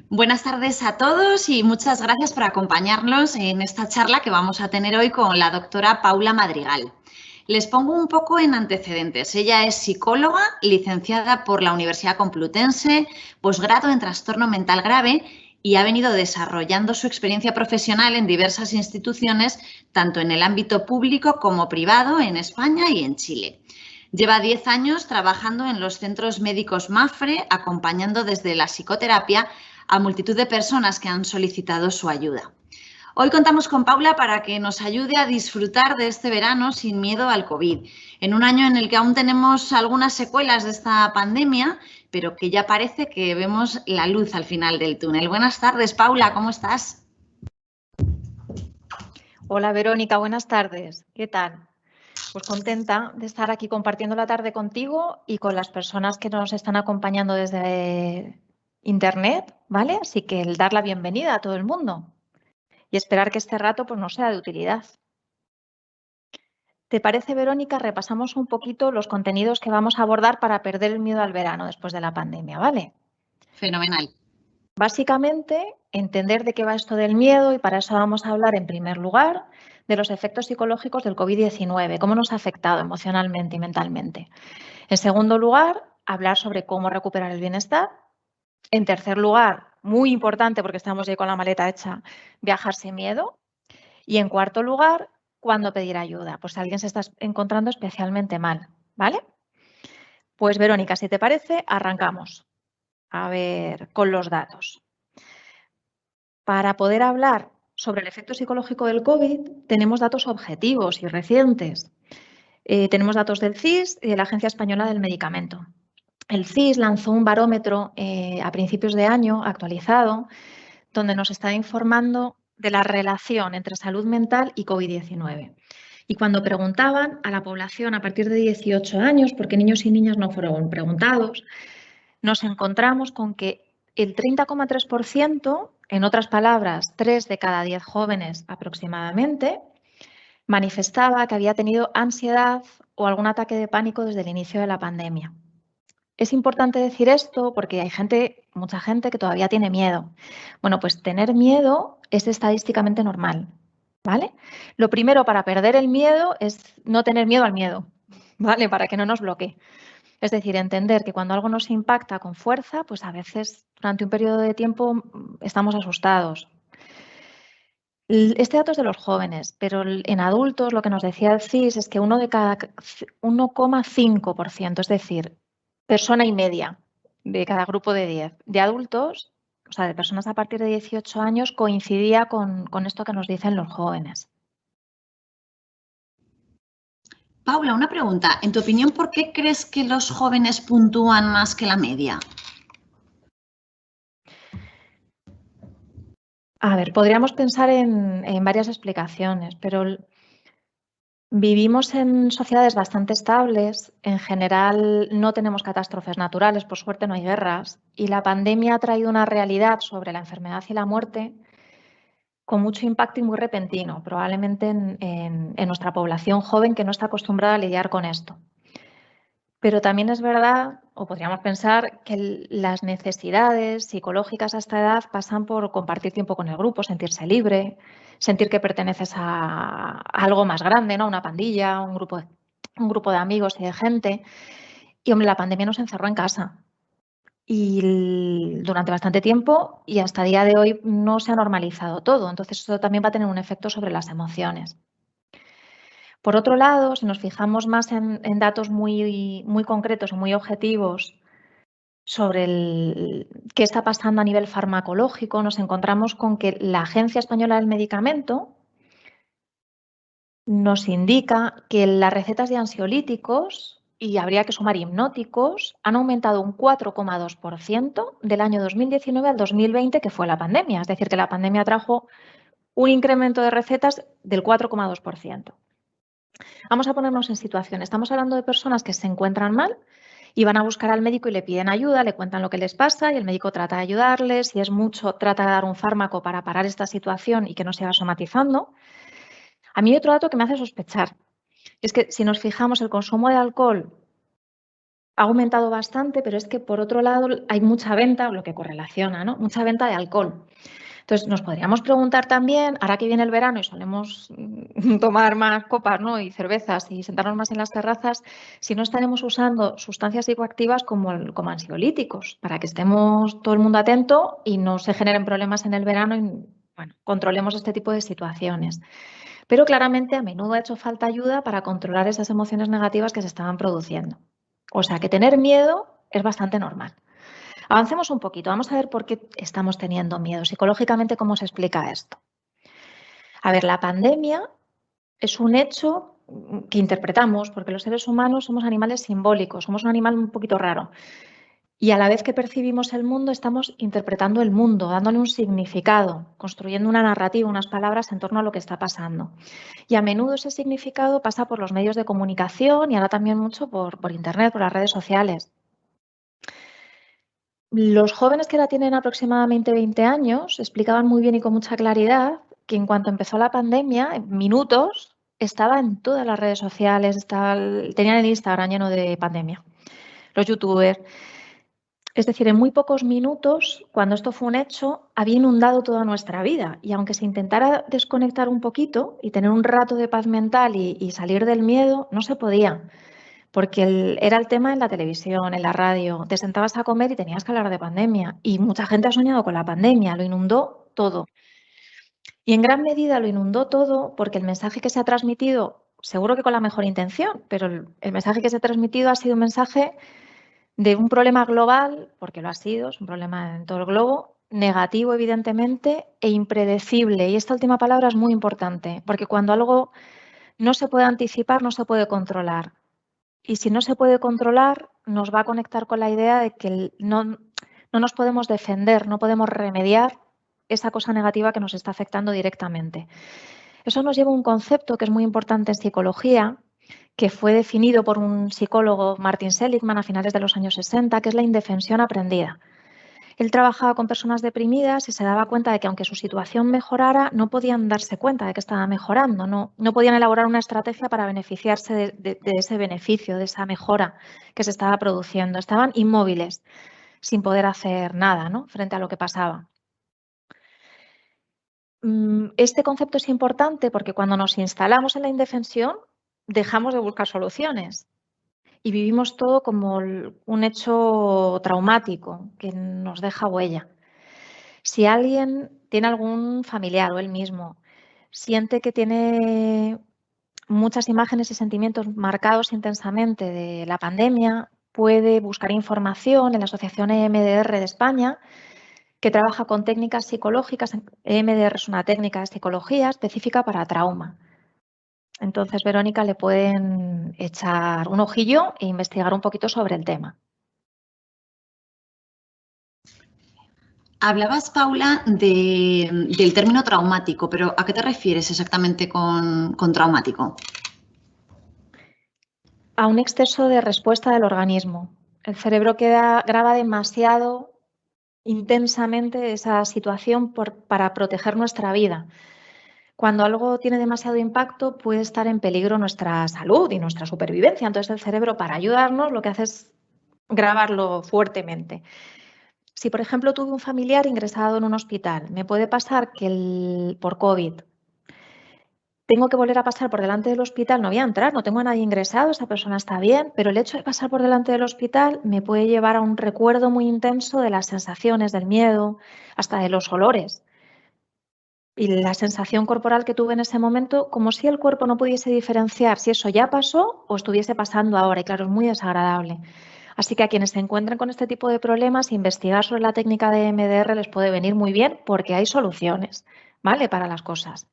Buenas tardes a todos y muchas gracias por acompañarnos en esta charla que vamos a tener hoy con la doctora Paula Madrigal. Les pongo un poco en antecedentes. Ella es psicóloga, licenciada por la Universidad Complutense, posgrado en trastorno mental grave y ha venido desarrollando su experiencia profesional en diversas instituciones, tanto en el ámbito público como privado, en España y en Chile. Lleva 10 años trabajando en los centros médicos MAFRE, acompañando desde la psicoterapia a multitud de personas que han solicitado su ayuda. Hoy contamos con Paula para que nos ayude a disfrutar de este verano sin miedo al COVID, en un año en el que aún tenemos algunas secuelas de esta pandemia, pero que ya parece que vemos la luz al final del túnel. Buenas tardes, Paula, ¿cómo estás? Hola, Verónica, buenas tardes. ¿Qué tal? Pues contenta de estar aquí compartiendo la tarde contigo y con las personas que nos están acompañando desde Internet, ¿vale? Así que el dar la bienvenida a todo el mundo y esperar que este rato pues, nos sea de utilidad. ¿Te parece, Verónica? Repasamos un poquito los contenidos que vamos a abordar para perder el miedo al verano después de la pandemia, ¿vale? Fenomenal. Básicamente, entender de qué va esto del miedo y para eso vamos a hablar, en primer lugar, de los efectos psicológicos del COVID-19, cómo nos ha afectado emocionalmente y mentalmente. En segundo lugar, hablar sobre cómo recuperar el bienestar. En tercer lugar, muy importante porque estamos ya con la maleta hecha, viajar sin miedo. Y en cuarto lugar, cuándo pedir ayuda, pues si alguien se está encontrando especialmente mal, ¿vale? Pues Verónica, si te parece, arrancamos. A ver, con los datos. Para poder hablar sobre el efecto psicológico del COVID, tenemos datos objetivos y recientes. Tenemos datos del CIS y de la Agencia Española del Medicamento. El CIS lanzó un barómetro a principios de año actualizado, donde nos está informando de la relación entre salud mental y COVID-19. Y cuando preguntaban a la población a partir de 18 años, porque niños y niñas no fueron preguntados, nos encontramos con que el 30,3%, en otras palabras, 3 de cada 10 jóvenes aproximadamente, manifestaba que había tenido ansiedad o algún ataque de pánico desde el inicio de la pandemia. Es importante decir esto porque hay mucha gente que todavía tiene miedo. Bueno, pues tener miedo es estadísticamente normal, ¿vale? Lo primero para perder el miedo es no tener miedo al miedo, ¿vale? Para que no nos bloquee. Es decir, entender que cuando algo nos impacta con fuerza, pues a veces durante un periodo de tiempo estamos asustados. Este dato es de los jóvenes, pero en adultos lo que nos decía el CIS es que 1,5%, es decir, persona y media de cada grupo de 10, de adultos, o sea, de personas a partir de 18 años, coincidía con esto que nos dicen los jóvenes. Paula, una pregunta. En tu opinión, ¿por qué crees que los jóvenes puntúan más que la media? A ver, podríamos pensar en varias explicaciones, pero vivimos en sociedades bastante estables, en general no tenemos catástrofes naturales, por suerte no hay guerras, y la pandemia ha traído una realidad sobre la enfermedad y la muerte con mucho impacto y muy repentino, probablemente en nuestra población joven que no está acostumbrada a lidiar con esto. Pero también es verdad, o podríamos pensar, que las necesidades psicológicas a esta edad pasan por compartir tiempo con el grupo, sentirse libre, sentir que perteneces a algo más grande, ¿no? A una pandilla, un grupo de amigos y de gente. Y hombre, la pandemia nos encerró en casa. Y durante bastante tiempo y hasta el día de hoy no se ha normalizado todo. Entonces eso también va a tener un efecto sobre las emociones. Por otro lado, si nos fijamos más en datos muy concretos o muy objetivos sobre qué está pasando a nivel farmacológico, nos encontramos con que la Agencia Española del Medicamento nos indica que las recetas de ansiolíticos, y habría que sumar hipnóticos, han aumentado un 4,2% del año 2019 al 2020, que fue la pandemia. Es decir, que la pandemia trajo un incremento de recetas del 4,2%. Vamos a ponernos en situación. Estamos hablando de personas que se encuentran mal y van a buscar al médico y le piden ayuda, le cuentan lo que les pasa y el médico trata de ayudarles. Si es mucho, trata de dar un fármaco para parar esta situación y que no siga somatizando. A mí hay otro dato que me hace sospechar. Es que si nos fijamos, el consumo de alcohol ha aumentado bastante, pero es que por otro lado hay mucha venta, lo que correlaciona, ¿no? Mucha venta de alcohol. Entonces, nos podríamos preguntar también, ahora que viene el verano y solemos tomar más copas, ¿no? Y cervezas y sentarnos más en las terrazas, si no estaremos usando sustancias psicoactivas como ansiolíticos, para que estemos todo el mundo atento y no se generen problemas en el verano y bueno, controlemos este tipo de situaciones. Pero claramente a menudo ha hecho falta ayuda para controlar esas emociones negativas que se estaban produciendo. O sea que tener miedo es bastante normal. Avancemos un poquito, vamos a ver por qué estamos teniendo miedo, psicológicamente cómo se explica esto. A ver, la pandemia es un hecho que interpretamos porque los seres humanos somos animales simbólicos, somos un animal un poquito raro. Y a la vez que percibimos el mundo, estamos interpretando el mundo, dándole un significado, construyendo una narrativa, unas palabras en torno a lo que está pasando. Y a menudo ese significado pasa por los medios de comunicación y ahora también mucho por Internet, por las redes sociales. Los jóvenes que ahora tienen aproximadamente 20 años explicaban muy bien y con mucha claridad que en cuanto empezó la pandemia, en minutos, estaba en todas las redes sociales, tenían el Instagram lleno de pandemia, los youtubers. Es decir, en muy pocos minutos, cuando esto fue un hecho, había inundado toda nuestra vida. Y aunque se intentara desconectar un poquito y tener un rato de paz mental y salir del miedo, no se podía. Porque era el tema en la televisión, en la radio. Te sentabas a comer y tenías que hablar de pandemia. Y mucha gente ha soñado con la pandemia, lo inundó todo. Y en gran medida lo inundó todo porque el mensaje que se ha transmitido, seguro que con la mejor intención, pero el mensaje que se ha transmitido ha sido un mensaje de un problema global, porque lo ha sido, es un problema en todo el globo, negativo evidentemente e impredecible. Y esta última palabra es muy importante, porque cuando algo no se puede anticipar, no se puede controlar. Y si no se puede controlar, nos va a conectar con la idea de que no nos podemos defender, no podemos remediar esa cosa negativa que nos está afectando directamente. Eso nos lleva a un concepto que es muy importante en psicología, que fue definido por un psicólogo, Martin Seligman, a finales de los años 60, que es la indefensión aprendida. Él trabajaba con personas deprimidas y se daba cuenta de que aunque su situación mejorara, no podían darse cuenta de que estaba mejorando, no podían elaborar una estrategia para beneficiarse de ese beneficio, de esa mejora que se estaba produciendo. Estaban inmóviles, sin poder hacer nada, ¿no?, frente a lo que pasaba. Este concepto es importante porque cuando nos instalamos en la indefensión, dejamos de buscar soluciones y vivimos todo como un hecho traumático que nos deja huella. Si alguien tiene algún familiar o él mismo siente que tiene muchas imágenes y sentimientos marcados intensamente de la pandemia, puede buscar información en la Asociación EMDR de España, que trabaja con técnicas psicológicas. EMDR es una técnica de psicología específica para trauma. Entonces, Verónica, le pueden echar un ojillo e investigar un poquito sobre el tema. Hablabas, Paula, del término traumático, pero ¿a qué te refieres exactamente con traumático? A un exceso de respuesta del organismo. El cerebro graba demasiado intensamente esa situación para proteger nuestra vida. Cuando algo tiene demasiado impacto, puede estar en peligro nuestra salud y nuestra supervivencia. Entonces, el cerebro, para ayudarnos, lo que hace es grabarlo fuertemente. Si, por ejemplo, tuve un familiar ingresado en un hospital, me puede pasar que por COVID tengo que volver a pasar por delante del hospital, no voy a entrar, no tengo a nadie ingresado, esa persona está bien, pero el hecho de pasar por delante del hospital me puede llevar a un recuerdo muy intenso de las sensaciones, del miedo, hasta de los olores. Y la sensación corporal que tuve en ese momento, como si el cuerpo no pudiese diferenciar si eso ya pasó o estuviese pasando ahora. Y claro, es muy desagradable. Así que a quienes se encuentren con este tipo de problemas, investigar sobre la técnica de EMDR les puede venir muy bien porque hay soluciones, ¿vale?, para las cosas.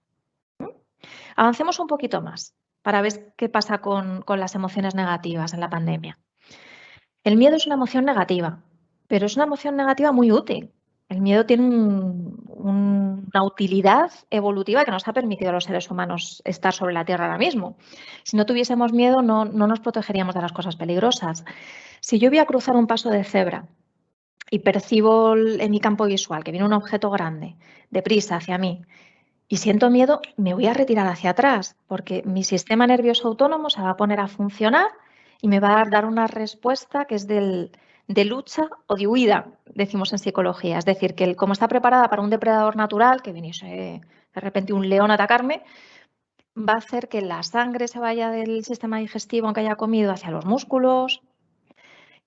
Avancemos un poquito más para ver qué pasa con las emociones negativas en la pandemia. El miedo es una emoción negativa, pero es una emoción negativa muy útil. El miedo tiene una utilidad evolutiva que nos ha permitido a los seres humanos estar sobre la Tierra ahora mismo. Si no tuviésemos miedo, no nos protegeríamos de las cosas peligrosas. Si yo voy a cruzar un paso de cebra y percibo en mi campo visual que viene un objeto grande, deprisa hacia mí, y siento miedo, me voy a retirar hacia atrás, porque mi sistema nervioso autónomo se va a poner a funcionar y me va a dar una respuesta que es de lucha o de huida, decimos en psicología. Es decir, que como está preparada para un depredador natural, que viniese de repente un león a atacarme, va a hacer que la sangre se vaya del sistema digestivo aunque haya comido hacia los músculos,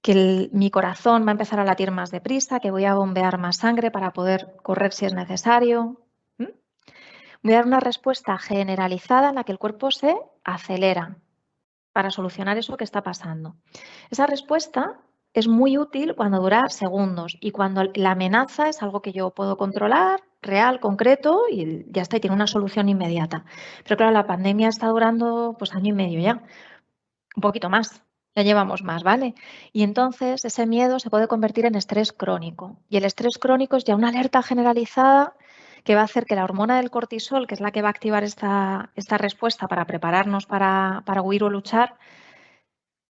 que mi corazón va a empezar a latir más deprisa, que voy a bombear más sangre para poder correr si es necesario. Voy a dar una respuesta generalizada en la que el cuerpo se acelera para solucionar eso que está pasando. Esa respuesta es muy útil cuando dura segundos y cuando la amenaza es algo que yo puedo controlar, real, concreto y ya está, y tiene una solución inmediata. Pero claro, la pandemia está durando pues año y medio ya, un poquito más. Ya llevamos más, ¿vale? Y entonces ese miedo se puede convertir en estrés crónico. Y el estrés crónico es ya una alerta generalizada que va a hacer que la hormona del cortisol, que es la que va a activar esta respuesta para prepararnos para huir o luchar,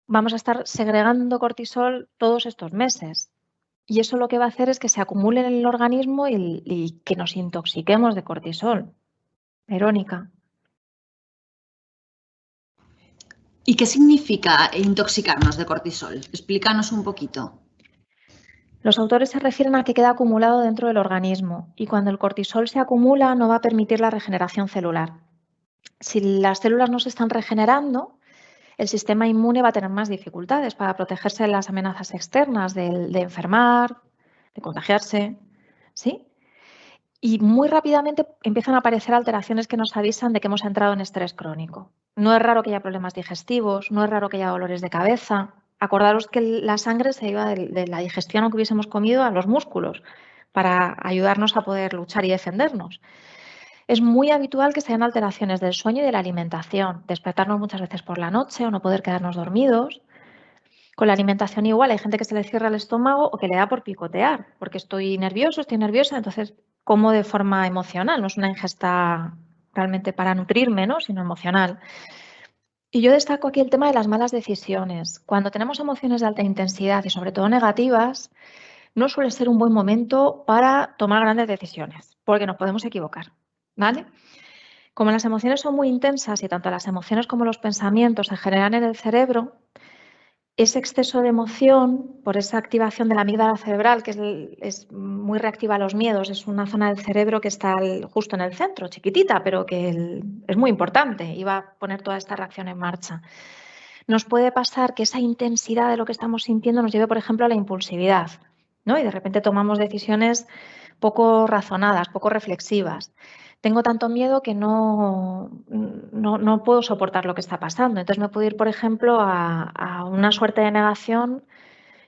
vamos a estar segregando cortisol todos estos meses. Y eso lo que va a hacer es que se acumule en el organismo y que nos intoxiquemos de cortisol. Verónica. ¿Y qué significa intoxicarnos de cortisol? Explícanos un poquito. Los autores se refieren a que queda acumulado dentro del organismo y cuando el cortisol se acumula no va a permitir la regeneración celular. Si las células no se están regenerando, el sistema inmune va a tener más dificultades para protegerse de las amenazas externas, de enfermar, de contagiarse, ¿sí? Y muy rápidamente empiezan a aparecer alteraciones que nos avisan de que hemos entrado en estrés crónico. No es raro que haya problemas digestivos, no es raro que haya dolores de cabeza. Acordaros que la sangre se iba de la digestión que hubiésemos comido a los músculos para ayudarnos a poder luchar y defendernos. Es muy habitual que se den alteraciones del sueño y de la alimentación, despertarnos muchas veces por la noche o no poder quedarnos dormidos. Con la alimentación igual, hay gente que se le cierra el estómago o que le da por picotear, porque estoy nervioso, estoy nerviosa, entonces como de forma emocional, no es una ingesta realmente para nutrirme, ¿no? Sino emocional. Y yo destaco aquí el tema de las malas decisiones. Cuando tenemos emociones de alta intensidad y sobre todo negativas, no suele ser un buen momento para tomar grandes decisiones, porque nos podemos equivocar, ¿vale? Como las emociones son muy intensas y tanto las emociones como los pensamientos se generan en el cerebro, ese exceso de emoción, por esa activación de la amígdala cerebral, que es muy reactiva a los miedos, es una zona del cerebro que está justo en el centro, chiquitita, pero que es muy importante y va a poner toda esta reacción en marcha. Nos puede pasar que esa intensidad de lo que estamos sintiendo nos lleve, por ejemplo, a la impulsividad, ¿no? Y de repente tomamos decisiones poco razonadas, poco reflexivas. Tengo tanto miedo que no puedo soportar lo que está pasando. Entonces me puedo ir, por ejemplo, a una suerte de negación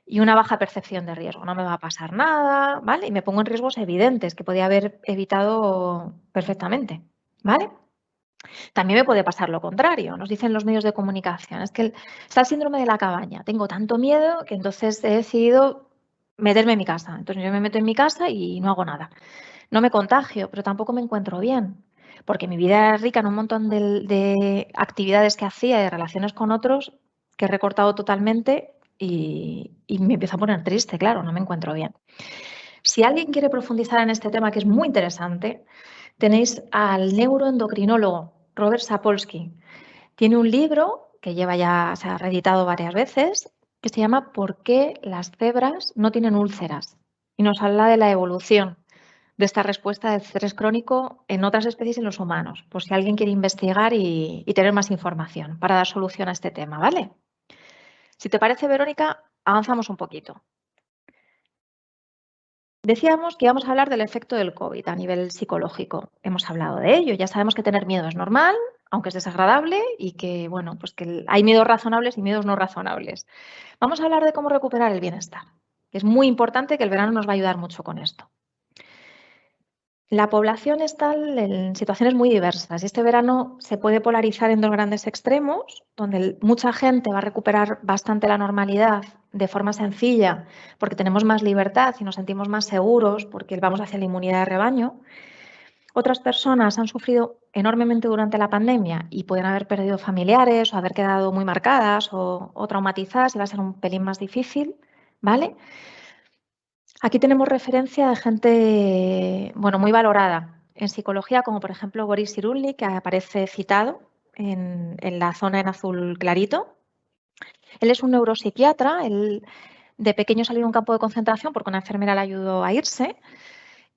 y una baja percepción de riesgo. No me va a pasar nada, ¿vale? Y me pongo en riesgos evidentes que podía haber evitado perfectamente, ¿vale? También me puede pasar lo contrario, nos dicen los medios de comunicación. Es que está el síndrome de la cabaña. Tengo tanto miedo que entonces he decidido meterme en mi casa. Entonces yo me meto en mi casa y no hago nada. No me contagio, pero tampoco me encuentro bien, porque mi vida era rica en un montón de actividades que hacía, de relaciones con otros, que he recortado totalmente y me empiezo a poner triste, claro, no me encuentro bien. Si alguien quiere profundizar en este tema, que es muy interesante, tenéis al neuroendocrinólogo Robert Sapolsky. Tiene un libro que se ha reeditado varias veces, que se llama ¿Por qué las cebras no tienen úlceras? Y nos habla de la evolución de esta respuesta de estrés crónico en otras especies y en los humanos, por si alguien quiere investigar y tener más información para dar solución a este tema, ¿vale? Si te parece, Verónica, avanzamos un poquito. Decíamos que íbamos a hablar del efecto del COVID a nivel psicológico. Hemos hablado de ello, ya sabemos que tener miedo es normal, aunque es desagradable y que, bueno, pues que hay miedos razonables y miedos no razonables. Vamos a hablar de cómo recuperar el bienestar. Es muy importante que el verano nos va a ayudar mucho con esto. La población está en situaciones muy diversas y este verano se puede polarizar en dos grandes extremos, donde mucha gente va a recuperar bastante la normalidad de forma sencilla porque tenemos más libertad y nos sentimos más seguros porque vamos hacia la inmunidad de rebaño. Otras personas han sufrido enormemente durante la pandemia y pueden haber perdido familiares o haber quedado muy marcadas o traumatizadas y va a ser un pelín más difícil, ¿vale? Aquí tenemos referencia de gente, bueno, muy valorada en psicología, como por ejemplo Boris Cyrulnik, que aparece citado en la zona en azul clarito. Él es un neuropsiquiatra, él de pequeño salió a un campo de concentración porque una enfermera le ayudó a irse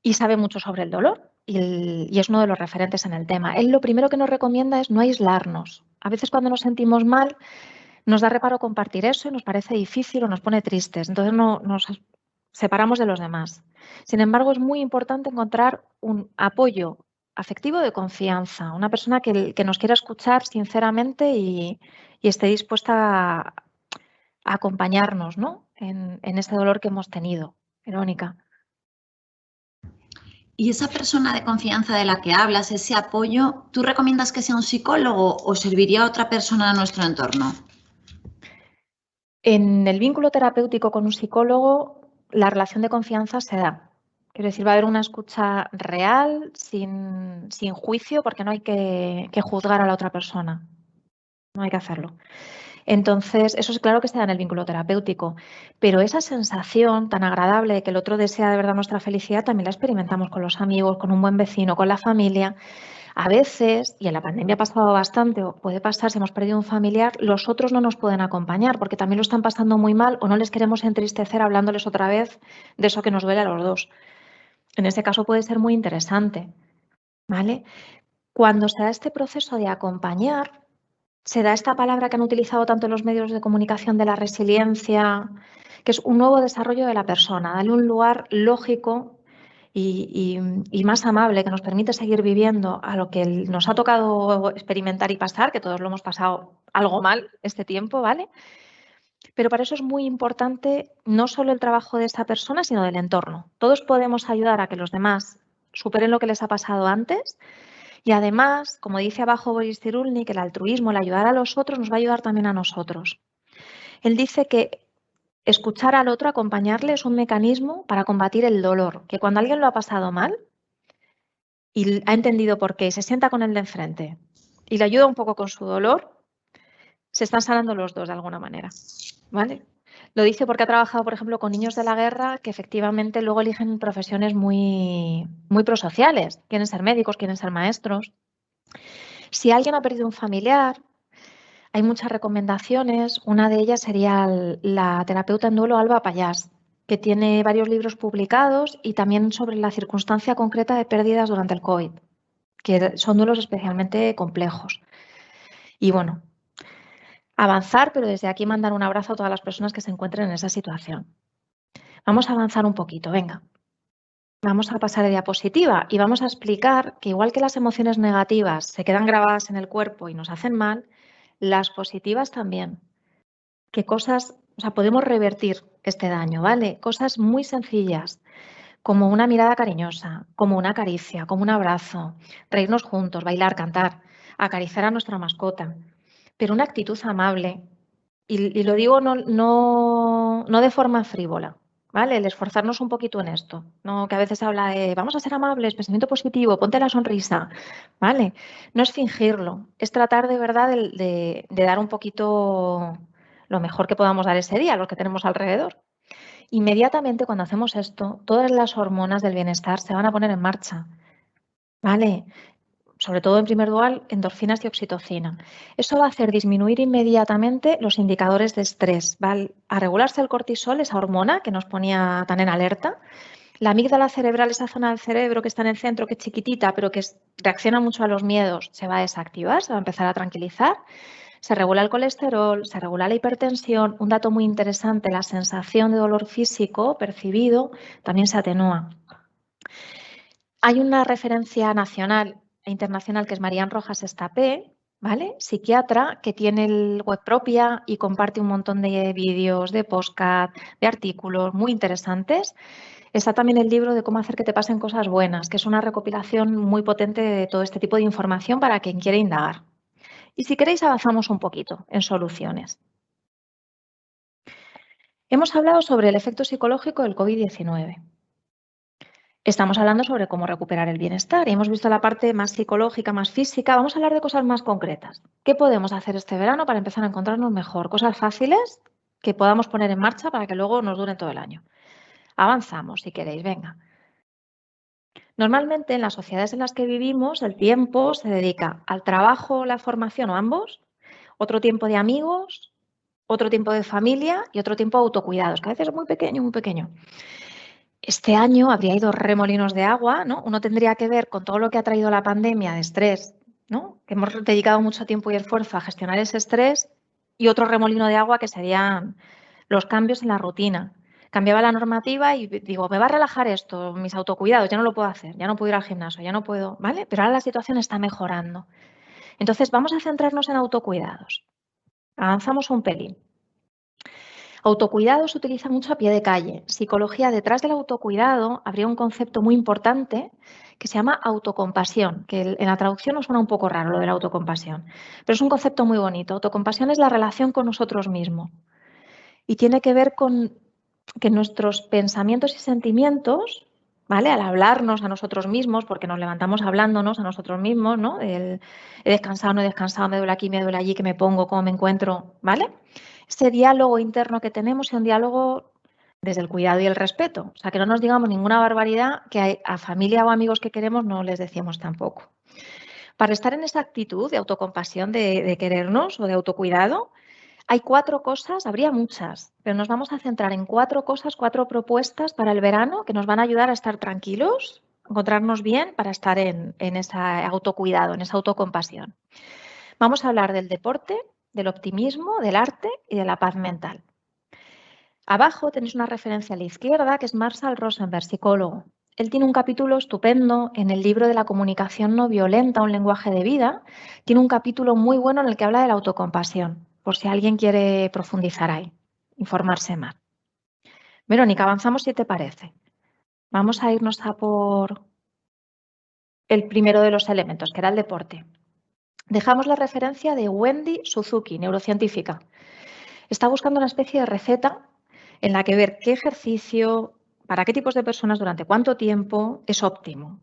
y sabe mucho sobre el dolor y es uno de los referentes en el tema. Él lo primero que nos recomienda es no aislarnos. A veces cuando nos sentimos mal nos da reparo compartir eso y nos parece difícil o nos pone tristes. Entonces nos separamos de los demás. Sin embargo, es muy importante encontrar un apoyo afectivo de confianza, una persona que nos quiera escuchar sinceramente y esté dispuesta a acompañarnos, ¿no? en este dolor que hemos tenido. Verónica. Y esa persona de confianza de la que hablas, ese apoyo, ¿tú recomiendas que sea un psicólogo o serviría a otra persona de nuestro entorno? En el vínculo terapéutico con un psicólogo, la relación de confianza se da. Quiero decir, va a haber una escucha real, sin juicio, porque no hay que juzgar a la otra persona. No hay que hacerlo. Entonces, eso es claro que se da en el vínculo terapéutico, pero esa sensación tan agradable de que el otro desea de verdad nuestra felicidad también la experimentamos con los amigos, con un buen vecino, con la familia. A veces, y en la pandemia ha pasado bastante, o puede pasar si hemos perdido un familiar, los otros no nos pueden acompañar porque también lo están pasando muy mal o no les queremos entristecer hablándoles otra vez de eso que nos duele a los dos. En ese caso puede ser muy interesante, ¿vale? Cuando se da este proceso de acompañar, se da esta palabra que han utilizado tanto los medios de comunicación de la resiliencia, que es un nuevo desarrollo de la persona, darle un lugar lógico y más amable que nos permite seguir viviendo a lo que nos ha tocado experimentar y pasar, que todos lo hemos pasado algo mal este tiempo, ¿vale? Pero para eso es muy importante no solo el trabajo de esa persona, sino del entorno. Todos podemos ayudar a que los demás superen lo que les ha pasado antes y además, como dice abajo Boris Cyrulnik, el altruismo, el ayudar a los otros, nos va a ayudar también a nosotros. Él dice que escuchar al otro, acompañarle, es un mecanismo para combatir el dolor, que cuando alguien lo ha pasado mal y ha entendido por qué, y se sienta con el de enfrente y le ayuda un poco con su dolor, se están sanando los dos de alguna manera, ¿vale? Lo dice porque ha trabajado, por ejemplo, con niños de la guerra que efectivamente luego eligen profesiones muy prosociales. Quieren ser médicos, quieren ser maestros. Si alguien ha perdido un familiar, hay muchas recomendaciones. Una de ellas sería la terapeuta en duelo Alba Pallás, que tiene varios libros publicados y también sobre la circunstancia concreta de pérdidas durante el COVID, que son duelos especialmente complejos. Y bueno, avanzar, pero desde aquí mandar un abrazo a todas las personas que se encuentren en esa situación. Vamos a avanzar un poquito, venga. Vamos a pasar de diapositiva y vamos a explicar que igual que las emociones negativas se quedan grabadas en el cuerpo y nos hacen mal, las positivas también. Que cosas, o sea, podemos revertir este daño, ¿vale? Cosas muy sencillas, como una mirada cariñosa, como una caricia, como un abrazo, reírnos juntos, bailar, cantar, acariciar a nuestra mascota, pero una actitud amable. Y lo digo no de forma frívola, ¿vale? El esforzarnos un poquito en esto, ¿no? Que a veces habla de vamos a ser amables, pensamiento positivo, ponte la sonrisa, ¿vale? No es fingirlo, es tratar de verdad de dar un poquito lo mejor que podamos dar ese día a los que tenemos alrededor. Inmediatamente cuando hacemos esto, todas las hormonas del bienestar se van a poner en marcha, ¿vale? Sobre todo en primer lugar, endorfinas y oxitocina. Eso va a hacer disminuir inmediatamente los indicadores de estrés. Va a regularse el cortisol, esa hormona que nos ponía tan en alerta. La amígdala cerebral, esa zona del cerebro que está en el centro, que es chiquitita, pero que reacciona mucho a los miedos, se va a desactivar, se va a empezar a tranquilizar. Se regula el colesterol, se regula la hipertensión. Un dato muy interesante, la sensación de dolor físico percibido también se atenúa. Hay una referencia nacional e internacional que es Marían Rojas Estapé, ¿vale? Psiquiatra, que tiene el web propia y comparte un montón de vídeos, de podcast, de artículos muy interesantes. Está también el libro de cómo hacer que te pasen cosas buenas, que es una recopilación muy potente de todo este tipo de información para quien quiere indagar. Y si queréis avanzamos un poquito en soluciones. Hemos hablado sobre el efecto psicológico del COVID-19. Estamos hablando sobre cómo recuperar el bienestar y hemos visto la parte más psicológica, más física. Vamos a hablar de cosas más concretas. ¿Qué podemos hacer este verano para empezar a encontrarnos mejor? Cosas fáciles que podamos poner en marcha para que luego nos dure todo el año. Avanzamos, si queréis, venga. Normalmente en las sociedades en las que vivimos el tiempo se dedica al trabajo, la formación o ambos, otro tiempo de amigos otro tiempo de familia y otro tiempo de autocuidados, que a veces es muy pequeño, muy pequeño. Este año habría ido remolinos de agua, ¿no? Uno tendría que ver con todo lo que ha traído la pandemia de estrés, ¿no? Que hemos dedicado mucho tiempo y esfuerzo a gestionar ese estrés, y otro remolino de agua que serían los cambios en la rutina. Cambiaba la normativa y digo, me va a relajar esto, mis autocuidados, ya no lo puedo hacer, ya no puedo ir al gimnasio, ya no puedo, ¿vale? Pero ahora la situación está mejorando. Entonces vamos a centrarnos en autocuidados. Avanzamos un pelín. Autocuidado se utiliza mucho a pie de calle. Psicología, detrás del autocuidado habría un concepto muy importante que se llama autocompasión, que en la traducción nos suena un poco raro lo de la autocompasión, pero es un concepto muy bonito. Autocompasión es la relación con nosotros mismos y tiene que ver con que nuestros pensamientos y sentimientos, ¿vale? Al hablarnos a nosotros mismos, porque nos levantamos hablándonos a nosotros mismos, ¿no? He descansado, no he descansado, me duele aquí, me duele allí, que me pongo, cómo me encuentro, ¿vale? Ese diálogo interno que tenemos es un diálogo desde el cuidado y el respeto. O sea, que no nos digamos ninguna barbaridad que a familia o amigos que queremos no les decimos tampoco. Para estar en esa actitud de autocompasión, de querernos o de autocuidado, hay 4 cosas, habría muchas, pero nos vamos a centrar en 4 cosas, 4 propuestas para el verano que nos van a ayudar a estar tranquilos, encontrarnos bien para estar en ese autocuidado, en esa autocompasión. Vamos a hablar del deporte, del optimismo, del arte y de la paz mental. Abajo tenéis una referencia a la izquierda que es Marshall Rosenberg, psicólogo. Él tiene un capítulo estupendo en el libro de la comunicación no violenta, un lenguaje de vida. Tiene un capítulo muy bueno en el que habla de la autocompasión, por si alguien quiere profundizar ahí, informarse más. Verónica, avanzamos si te parece. Vamos a irnos a por el primero de los elementos, que era el deporte. Dejamos la referencia de Wendy Suzuki, neurocientífica. Está buscando una especie de receta en la que ver qué ejercicio, para qué tipos de personas, durante cuánto tiempo es óptimo.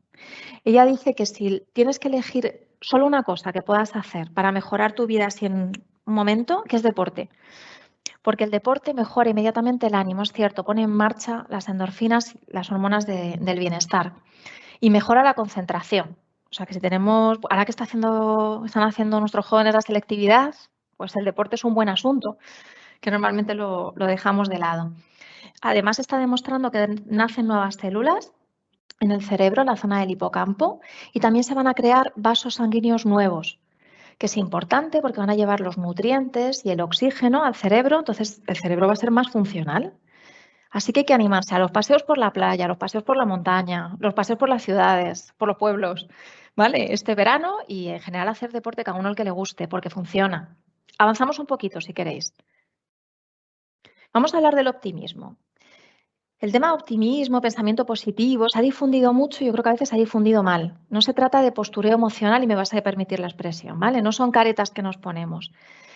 Ella dice que si tienes que elegir solo una cosa que puedas hacer para mejorar tu vida así en un momento, que es deporte. Porque el deporte mejora inmediatamente el ánimo, es cierto, pone en marcha las endorfinas, las hormonas del bienestar y mejora la concentración. O sea que si tenemos, ahora que están haciendo nuestros jóvenes la selectividad, pues el deporte es un buen asunto, que normalmente lo dejamos de lado. Además está demostrando que nacen nuevas células en el cerebro, en la zona del hipocampo, y también se van a crear vasos sanguíneos nuevos, que es importante porque van a llevar los nutrientes y el oxígeno al cerebro, entonces el cerebro va a ser más funcional. Así que hay que animarse a los paseos por la playa, a los paseos por la montaña, los paseos por las ciudades, por los pueblos, ¿vale? Este verano y en general hacer deporte cada uno el que le guste, porque funciona. Avanzamos un poquito si queréis. Vamos a hablar del optimismo. El tema de optimismo, pensamiento positivo, se ha difundido mucho y yo creo que a veces se ha difundido mal. No se trata de postureo emocional y me vas a permitir la expresión, ¿vale? No son caretas que nos ponemos.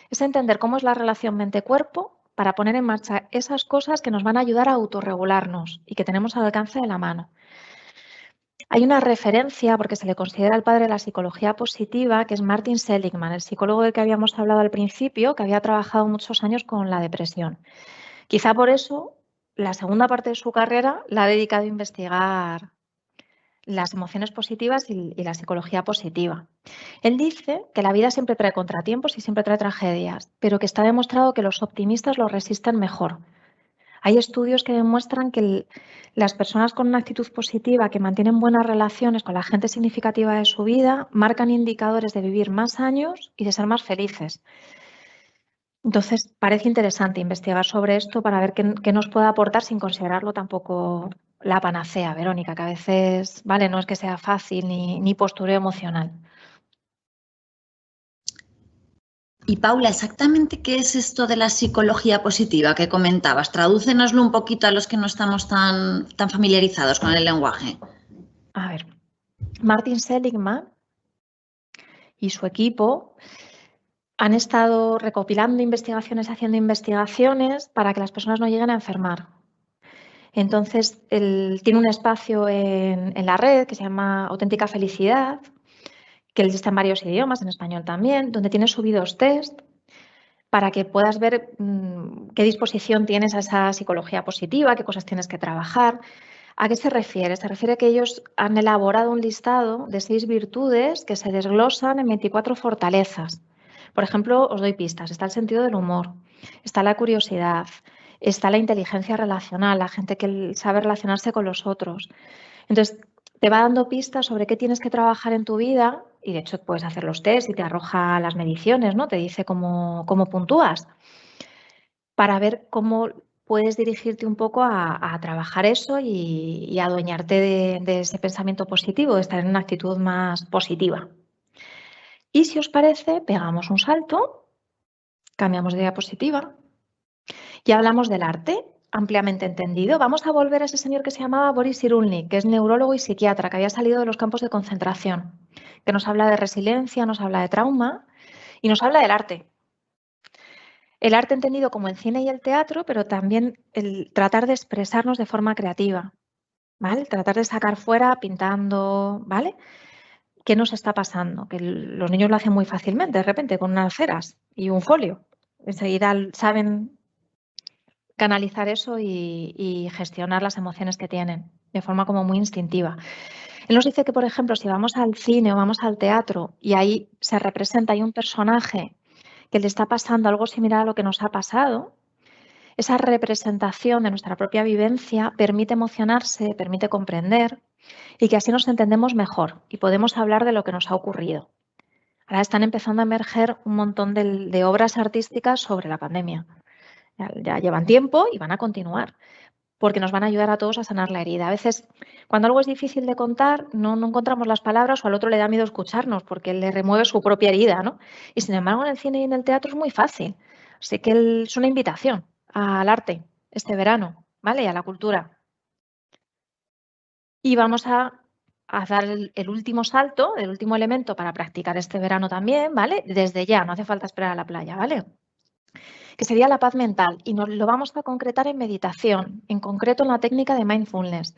Es entender cómo es la relación mente-cuerpo para poner en marcha esas cosas que nos van a ayudar a autorregularnos y que tenemos al alcance de la mano. Hay una referencia, porque se le considera el padre de la psicología positiva, que es Martin Seligman, el psicólogo del que habíamos hablado al principio, que había trabajado muchos años con la depresión. Quizá por eso la segunda parte de su carrera la ha dedicado a investigar las emociones positivas y la psicología positiva. Él dice que la vida siempre trae contratiempos y siempre trae tragedias, pero que está demostrado que los optimistas los resisten mejor. Hay estudios que demuestran que las personas con una actitud positiva, que mantienen buenas relaciones con la gente significativa de su vida, marcan indicadores de vivir más años y de ser más felices. Entonces, parece interesante investigar sobre esto para ver qué nos puede aportar sin considerarlo tampoco la panacea, Verónica, que a veces, vale, no es que sea fácil ni postureo emocional. Y Paula, exactamente qué es esto de la psicología positiva que comentabas. Tradúcenoslo un poquito a los que no estamos tan familiarizados con el lenguaje. A ver, Martin Seligman y su equipo han estado recopilando investigaciones, haciendo investigaciones para que las personas no lleguen a enfermar. Entonces, él tiene un espacio en la red que se llama Auténtica Felicidad, que existe en varios idiomas, en español también, donde tienes subidos test para que puedas ver qué disposición tienes a esa psicología positiva, qué cosas tienes que trabajar. ¿A qué se refiere? Se refiere a que ellos han elaborado un listado de 6 virtudes que se desglosan en 24 fortalezas. Por ejemplo, os doy pistas. Está el sentido del humor, está la curiosidad, está la inteligencia relacional, la gente que sabe relacionarse con los otros. Entonces, te va dando pistas sobre qué tienes que trabajar en tu vida y de hecho puedes hacer los test y te arroja las mediciones, ¿no? Te dice cómo puntúas para ver cómo puedes dirigirte un poco a trabajar eso y adueñarte de ese pensamiento positivo, de estar en una actitud más positiva. Y si os parece, pegamos un salto, cambiamos de diapositiva y hablamos del arte ampliamente entendido. Vamos a volver a ese señor que se llamaba Boris Cyrulnik, que es neurólogo y psiquiatra, que había salido de los campos de concentración, que nos habla de resiliencia, nos habla de trauma y nos habla del arte. El arte entendido como el cine y el teatro, pero también el tratar de expresarnos de forma creativa, ¿vale? Tratar de sacar fuera pintando, ¿vale? ¿Qué nos está pasando? Que los niños lo hacen muy fácilmente, de repente, con unas ceras y un folio. Enseguida saben canalizar eso y gestionar las emociones que tienen de forma como muy instintiva. Él nos dice que, por ejemplo, si vamos al cine o vamos al teatro y ahí se representa, hay un personaje que le está pasando algo similar a lo que nos ha pasado, esa representación de nuestra propia vivencia permite emocionarse, permite comprender y que así nos entendemos mejor y podemos hablar de lo que nos ha ocurrido. Ahora están empezando a emerger un montón de obras artísticas sobre la pandemia. Ya llevan tiempo y van a continuar, porque nos van a ayudar a todos a sanar la herida. A veces, cuando algo es difícil de contar, no encontramos las palabras o al otro le da miedo escucharnos porque le remueve su propia herida, ¿no? Y sin embargo, en el cine y en el teatro es muy fácil. Así que es una invitación al arte este verano, ¿vale? Y a la cultura. Y vamos a dar el último salto, el último elemento para practicar este verano también, ¿vale? Desde ya, no hace falta esperar a la playa, ¿vale? Que sería la paz mental y nos lo vamos a concretar en meditación, en concreto en la técnica de mindfulness.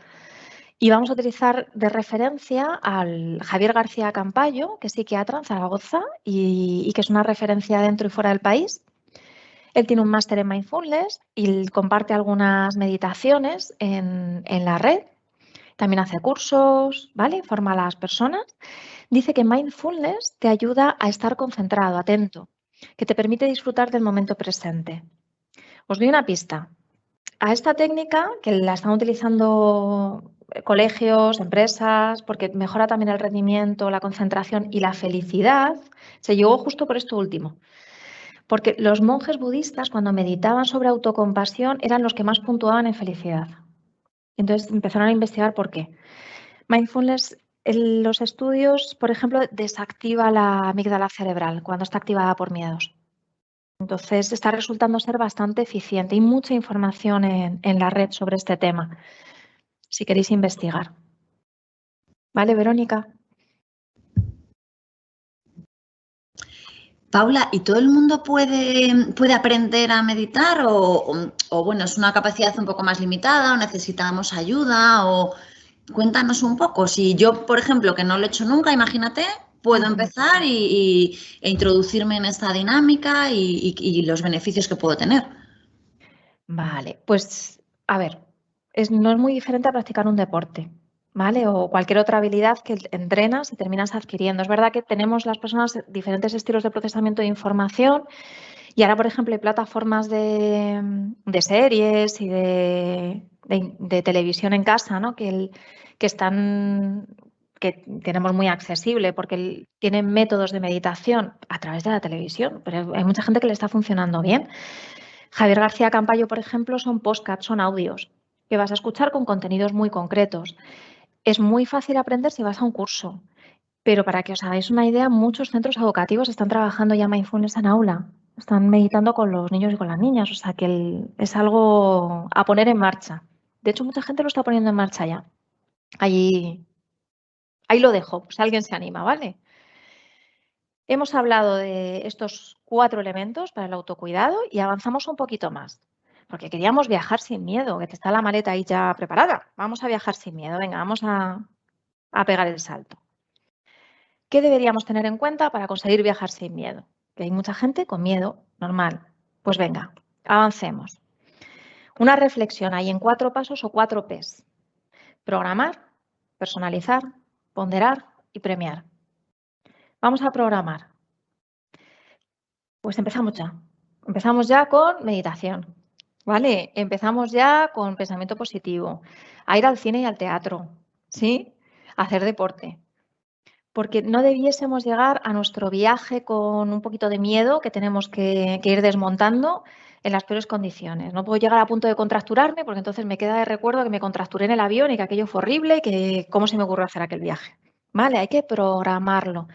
Y vamos a utilizar de referencia al Javier García Campayo, que es psiquiatra en Zaragoza y que es una referencia dentro y fuera del país. Él tiene un máster en mindfulness y comparte algunas meditaciones en la red. También hace cursos, ¿vale? Forma a las personas. Dice que mindfulness te ayuda a estar concentrado, atento, que te permite disfrutar del momento presente. Os doy una pista. A esta técnica, que la están utilizando colegios, empresas, porque mejora también el rendimiento, la concentración y la felicidad, se llegó justo por esto último. Porque los monjes budistas, cuando meditaban sobre autocompasión, eran los que más puntuaban en felicidad. Entonces empezaron a investigar por qué. Mindfulness, en los estudios, por ejemplo, desactiva la amígdala cerebral cuando está activada por miedos. Entonces está resultando ser bastante eficiente y mucha información en la red sobre este tema, si queréis investigar. ¿Vale, Verónica? Paula, ¿y todo el mundo puede aprender a meditar o, bueno, es una capacidad un poco más limitada o necesitamos ayuda? O cuéntanos un poco. Si yo, por ejemplo, que no lo he hecho nunca, imagínate, puedo empezar e introducirme en esta dinámica y los beneficios que puedo tener. Vale, pues a ver, no es muy diferente a practicar un deporte, ¿vale? O cualquier otra habilidad que entrenas y terminas adquiriendo. Es verdad que tenemos las personas diferentes estilos de procesamiento de información y ahora, por ejemplo, hay plataformas de series y de televisión en casa, ¿no? que tenemos muy accesible porque tienen métodos de meditación a través de la televisión, pero hay mucha gente que le está funcionando bien. Javier García Campayo, por ejemplo, son podcasts, son audios que vas a escuchar con contenidos muy concretos. Es muy fácil aprender si vas a un curso, pero para que os hagáis una idea, muchos centros educativos están trabajando ya mindfulness en aula, están meditando con los niños y con las niñas, o sea que es algo a poner en marcha. De hecho, mucha gente lo está poniendo en marcha ya. Ahí lo dejo, si alguien se anima, ¿vale? Hemos hablado de estos 4 elementos para el autocuidado y avanzamos un poquito más, porque queríamos viajar sin miedo, que te está la maleta ahí ya preparada. Vamos a viajar sin miedo, venga, vamos a pegar el salto. ¿Qué deberíamos tener en cuenta para conseguir viajar sin miedo? Que hay mucha gente con miedo, normal. Pues venga, avancemos. Una reflexión ahí en 4 pasos o 4 P's. Programar, personalizar, ponderar y premiar. Vamos a programar. Pues empezamos ya. Empezamos ya con meditación, ¿vale? Empezamos ya con pensamiento positivo, a ir al cine y al teatro, ¿sí? A hacer deporte. Porque no debiésemos llegar a nuestro viaje con un poquito de miedo que tenemos que ir desmontando en las peores condiciones. No puedo llegar a punto de contracturarme porque entonces me queda de recuerdo que me contracturé en el avión y que aquello fue horrible y que cómo se me ocurrió hacer aquel viaje. ¿Vale? Hay que programarlo.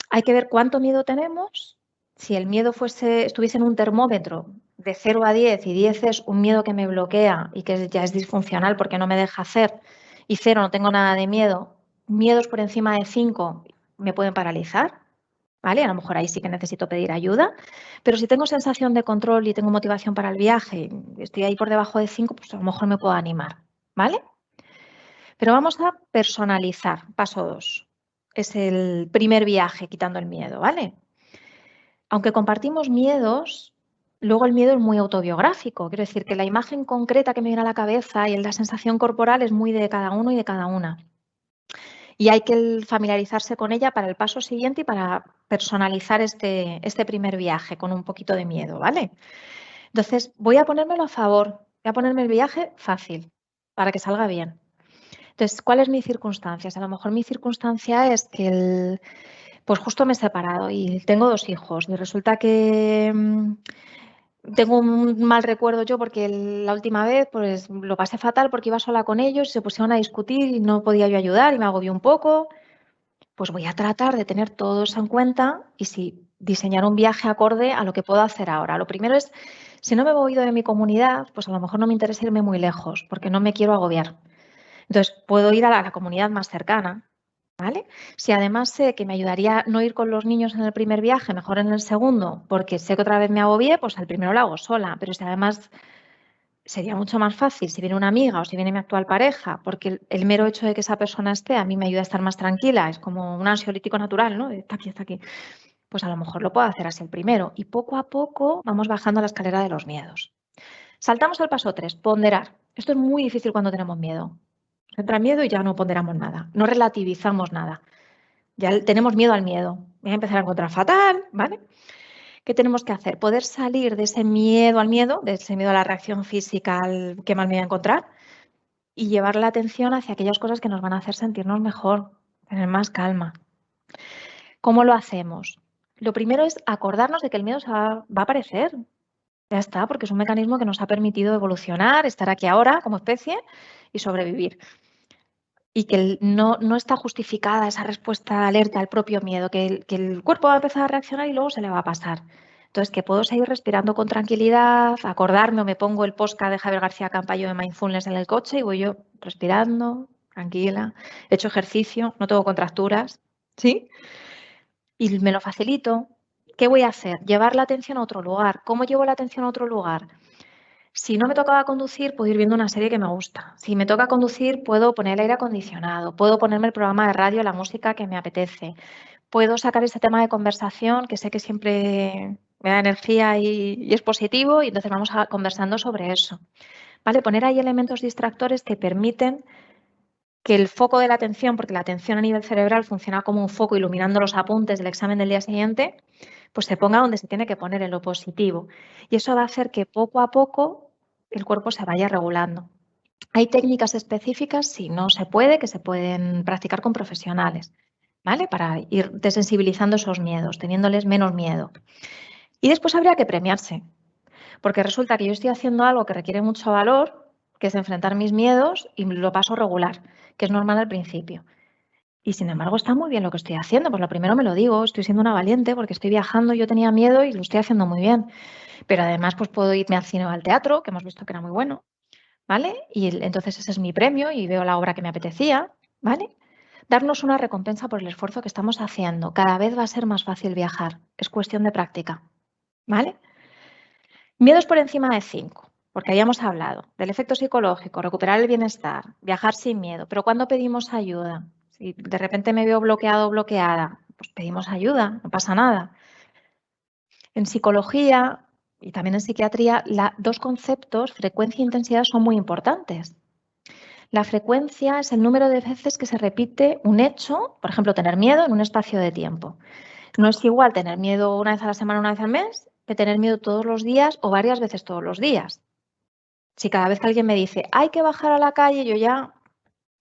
Hay que ver cuánto miedo tenemos. Si el miedo estuviese en un termómetro de 0 a 10 y 10 es un miedo que me bloquea y que ya es disfuncional porque no me deja hacer, y 0 no tengo nada de miedo, miedos por encima de 5 me pueden paralizar, ¿vale? A lo mejor ahí sí que necesito pedir ayuda, pero si tengo sensación de control y tengo motivación para el viaje, estoy ahí por debajo de 5, pues a lo mejor me puedo animar, ¿vale? Pero vamos a personalizar, paso 2. Es el primer viaje quitando el miedo, ¿vale? Aunque compartimos miedos, luego el miedo es muy autobiográfico. Quiero decir que la imagen concreta que me viene a la cabeza y la sensación corporal es muy de cada uno y de cada una. Y hay que familiarizarse con ella para el paso siguiente y para personalizar este primer viaje con un poquito de miedo, ¿vale? Entonces, voy a ponérmelo a favor, voy a ponerme el viaje fácil para que salga bien. Entonces, ¿cuál es mi circunstancia? A lo mejor mi circunstancia es que pues justo me he separado y tengo 2 hijos y resulta que tengo un mal recuerdo yo porque la última vez pues lo pasé fatal porque iba sola con ellos y se pusieron a discutir y no podía yo ayudar y me agobió un poco. Pues voy a tratar de tener todo eso en cuenta y sí, diseñar un viaje acorde a lo que puedo hacer ahora. Lo primero es, si no me he movido de mi comunidad, pues a lo mejor no me interesa irme muy lejos porque no me quiero agobiar. Entonces, puedo ir a la comunidad más cercana, ¿vale? Si además sé que me ayudaría no ir con los niños en el primer viaje, mejor en el segundo, porque sé que otra vez me agobié, pues el primero lo hago sola. Pero si además sería mucho más fácil si viene una amiga o si viene mi actual pareja, porque el mero hecho de que esa persona esté a mí me ayuda a estar más tranquila, es como un ansiolítico natural, ¿no? Está aquí, está aquí. Pues a lo mejor lo puedo hacer así el primero. Y poco a poco vamos bajando la escalera de los miedos. Saltamos al paso 3, ponderar. Esto es muy difícil cuando tenemos miedo. Nos entra miedo y ya no ponderamos nada, no relativizamos nada. Ya tenemos miedo al miedo. Voy a empezar a encontrar fatal, ¿vale? ¿Qué tenemos que hacer? Poder salir de ese miedo al miedo, de ese miedo a la reacción física, al qué mal me voy a encontrar, y llevar la atención hacia aquellas cosas que nos van a hacer sentirnos mejor, tener más calma. ¿Cómo lo hacemos? Lo primero es acordarnos de que el miedo va a aparecer. Ya está, porque es un mecanismo que nos ha permitido evolucionar, estar aquí ahora como especie y sobrevivir. Y que no está justificada esa respuesta alerta al propio miedo, que el cuerpo va a empezar a reaccionar y luego se le va a pasar. Entonces, que puedo seguir respirando con tranquilidad, acordarme o me pongo el podcast de Javier García Campayo de Mindfulness en el coche y voy yo respirando, tranquila, he hecho ejercicio, no tengo contracturas, ¿sí? Y me lo facilito. ¿Qué voy a hacer? Llevar la atención a otro lugar. ¿Cómo llevo la atención a otro lugar? Si no me tocaba conducir, puedo ir viendo una serie que me gusta. Si me toca conducir, puedo poner el aire acondicionado, puedo ponerme el programa de radio, la música que me apetece. Puedo sacar ese tema de conversación que sé que siempre me da energía y es positivo y entonces vamos conversando sobre eso. ¿Vale? Poner ahí elementos distractores que permiten que el foco de la atención, porque la atención a nivel cerebral funciona como un foco iluminando los apuntes del examen del día siguiente, pues se ponga donde se tiene que poner, en lo positivo. Y eso va a hacer que poco a poco el cuerpo se vaya regulando. Hay técnicas específicas, si no se puede, que se pueden practicar con profesionales, ¿vale? Para ir desensibilizando esos miedos, teniéndoles menos miedo. Y después habría que premiarse, porque resulta que yo estoy haciendo algo que requiere mucho valor, que es enfrentar mis miedos y lo paso regular, que es normal al principio. Y sin embargo está muy bien lo que estoy haciendo, pues lo primero me lo digo, estoy siendo una valiente porque estoy viajando, yo tenía miedo y lo estoy haciendo muy bien. Pero además pues puedo irme al cine o al teatro, que hemos visto que era muy bueno, ¿vale? Y entonces ese es mi premio y veo la obra que me apetecía, ¿vale? Darnos una recompensa por el esfuerzo que estamos haciendo. Cada vez va a ser más fácil viajar, es cuestión de práctica, ¿vale? Miedos por encima de 5, porque habíamos hablado del efecto psicológico, recuperar el bienestar, viajar sin miedo, pero ¿cuándo pedimos ayuda? Si de repente me veo bloqueado o bloqueada, pues pedimos ayuda, no pasa nada. En psicología y también en psiquiatría, dos conceptos, frecuencia e intensidad, son muy importantes. La frecuencia es el número de veces que se repite un hecho, por ejemplo, tener miedo en un espacio de tiempo. No es igual tener miedo una vez a la semana, una vez al mes, de tener miedo todos los días o varias veces todos los días. Si cada vez que alguien me dice, hay que bajar a la calle, yo ya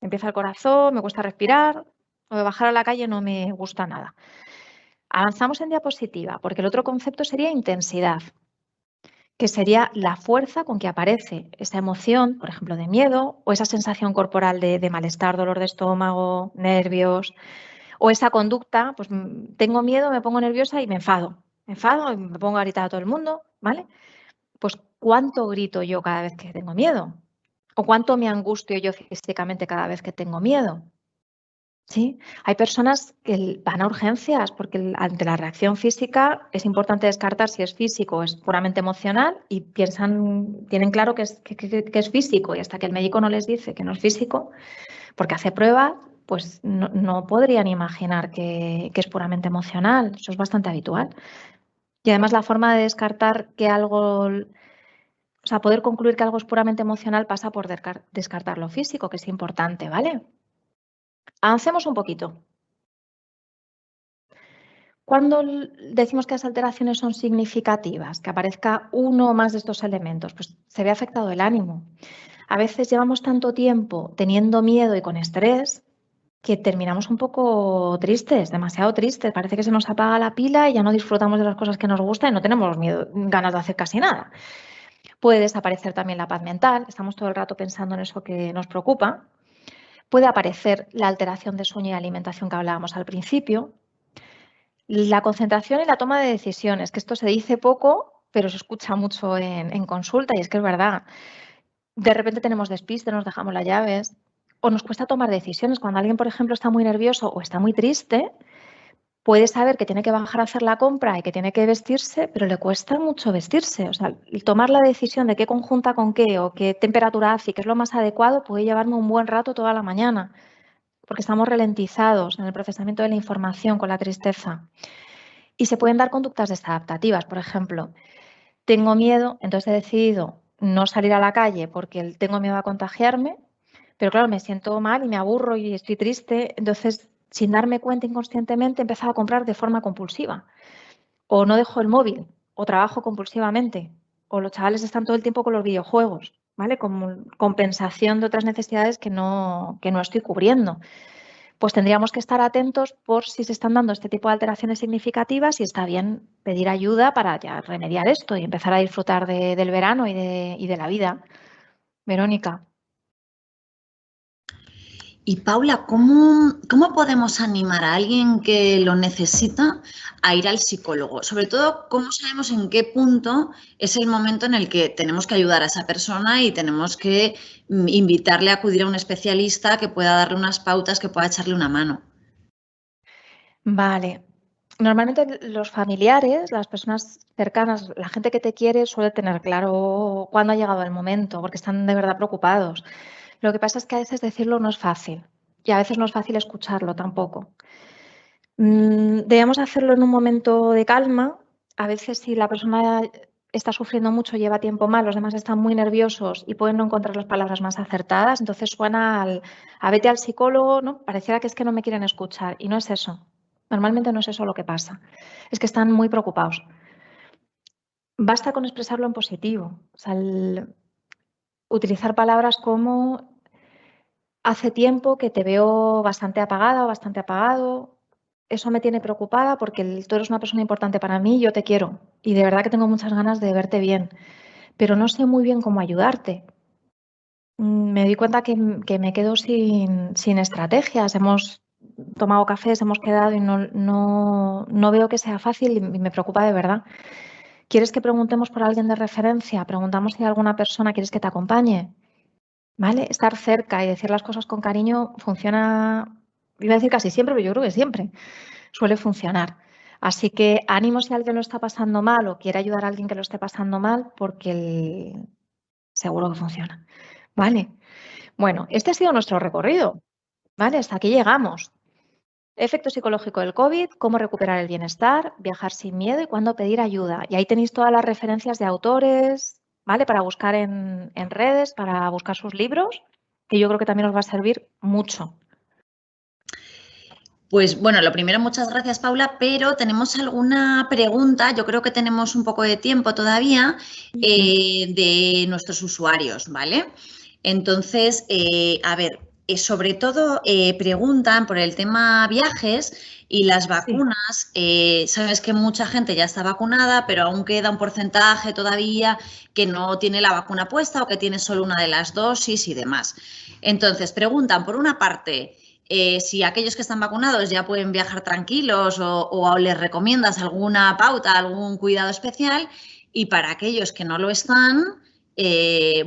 me empieza el corazón, me cuesta respirar, o de bajar a la calle no me gusta nada. Avanzamos en diapositiva, porque el otro concepto sería intensidad, que sería la fuerza con que aparece esa emoción, por ejemplo, de miedo, o esa sensación corporal de malestar, dolor de estómago, nervios, o esa conducta, pues tengo miedo, me pongo nerviosa y me enfado y me pongo a gritar a todo el mundo, ¿vale? Pues ¿cuánto grito yo cada vez que tengo miedo? ¿O cuánto me angustio yo físicamente cada vez que tengo miedo? Sí, hay personas que van a urgencias porque ante la reacción física es importante descartar si es físico o es puramente emocional y tienen claro que es físico y hasta que el médico no les dice que no es físico, porque hace pruebas, pues no podrían imaginar que es puramente emocional. Eso es bastante habitual. Y además la forma de descartar que algo, o sea, poder concluir que algo es puramente emocional pasa por descartar lo físico, que es importante, ¿vale? Avancemos un poquito. ¿Cuándo decimos que las alteraciones son significativas? Que aparezca uno o más de estos elementos. Pues se ve afectado el ánimo. A veces llevamos tanto tiempo teniendo miedo y con estrés que terminamos un poco tristes, demasiado tristes. Parece que se nos apaga la pila y ya no disfrutamos de las cosas que nos gustan y no tenemos ganas de hacer casi nada. Puede desaparecer también la paz mental. Estamos todo el rato pensando en eso que nos preocupa. Puede aparecer la alteración de sueño y alimentación que hablábamos al principio. La concentración y la toma de decisiones, que esto se dice poco, pero se escucha mucho en consulta y es que es verdad. De repente tenemos despiste, nos dejamos las llaves o nos cuesta tomar decisiones. Cuando alguien, por ejemplo, está muy nervioso o está muy triste, puede saber que tiene que bajar a hacer la compra y que tiene que vestirse, pero le cuesta mucho vestirse. O sea, el tomar la decisión de qué conjunta con qué o qué temperatura hace y qué es lo más adecuado puede llevarme un buen rato toda la mañana, porque estamos ralentizados en el procesamiento de la información con la tristeza. Y se pueden dar conductas desadaptativas. Por ejemplo, tengo miedo, entonces he decidido no salir a la calle porque tengo miedo a contagiarme, pero claro, me siento mal y me aburro y estoy triste. Entonces, sin darme cuenta inconscientemente, he empezado a comprar de forma compulsiva. O no dejo el móvil, o trabajo compulsivamente, o los chavales están todo el tiempo con los videojuegos, ¿vale? Como compensación de otras necesidades que no estoy cubriendo. Pues tendríamos que estar atentos por si se están dando este tipo de alteraciones significativas y está bien pedir ayuda para ya remediar esto y empezar a disfrutar del verano y de la vida. Verónica. Y Paula, ¿cómo podemos animar a alguien que lo necesita a ir al psicólogo? Sobre todo, ¿cómo sabemos en qué punto es el momento en el que tenemos que ayudar a esa persona y tenemos que invitarle a acudir a un especialista que pueda darle unas pautas, que pueda echarle una mano? Vale. Normalmente los familiares, las personas cercanas, la gente que te quiere suele tener claro cuándo ha llegado el momento, porque están de verdad preocupados. Lo que pasa es que a veces decirlo no es fácil y a veces no es fácil escucharlo tampoco. Debemos hacerlo en un momento de calma. A veces si la persona está sufriendo mucho, lleva tiempo mal, los demás están muy nerviosos y pueden no encontrar las palabras más acertadas, entonces suena a vete al psicólogo, ¿no? Pareciera que es que no me quieren escuchar y no es eso. Normalmente no es eso lo que pasa. Es que están muy preocupados. Basta con expresarlo en positivo. O sea, utilizar palabras como hace tiempo que te veo bastante apagada o bastante apagado. Eso me tiene preocupada porque tú eres una persona importante para mí, yo te quiero y de verdad que tengo muchas ganas de verte bien, pero no sé muy bien cómo ayudarte. Me di cuenta que me quedo sin estrategias. Hemos tomado cafés, hemos quedado y no veo que sea fácil y me preocupa de verdad. ¿Quieres que preguntemos por alguien de referencia? Preguntamos si hay alguna persona quieres que te acompañe. ¿Vale? Estar cerca y decir las cosas con cariño funciona, iba a decir casi siempre, pero yo creo que siempre suele funcionar. Así que ánimo si alguien lo está pasando mal o quiere ayudar a alguien que lo esté pasando mal, porque seguro que funciona. ¿Vale? Bueno, este ha sido nuestro recorrido. ¿Vale? Hasta aquí llegamos. Efecto psicológico del COVID, cómo recuperar el bienestar, viajar sin miedo y cuándo pedir ayuda. Y ahí tenéis todas las referencias de autores, ¿vale? Para buscar en redes, para buscar sus libros, que yo creo que también os va a servir mucho. Pues bueno, lo primero, muchas gracias, Paula, pero tenemos alguna pregunta, yo creo que tenemos un poco de tiempo todavía, Ujú. de nuestros usuarios, ¿vale? Entonces, a ver, sobre todo preguntan por el tema viajes y las Sí. vacunas. Sabes que mucha gente ya está vacunada, pero aún queda un porcentaje todavía que no tiene la vacuna puesta o que tiene solo una de las dosis y demás. Entonces, preguntan por una parte si aquellos que están vacunados ya pueden viajar tranquilos o les recomiendas alguna pauta, algún cuidado especial, y para aquellos que no lo están,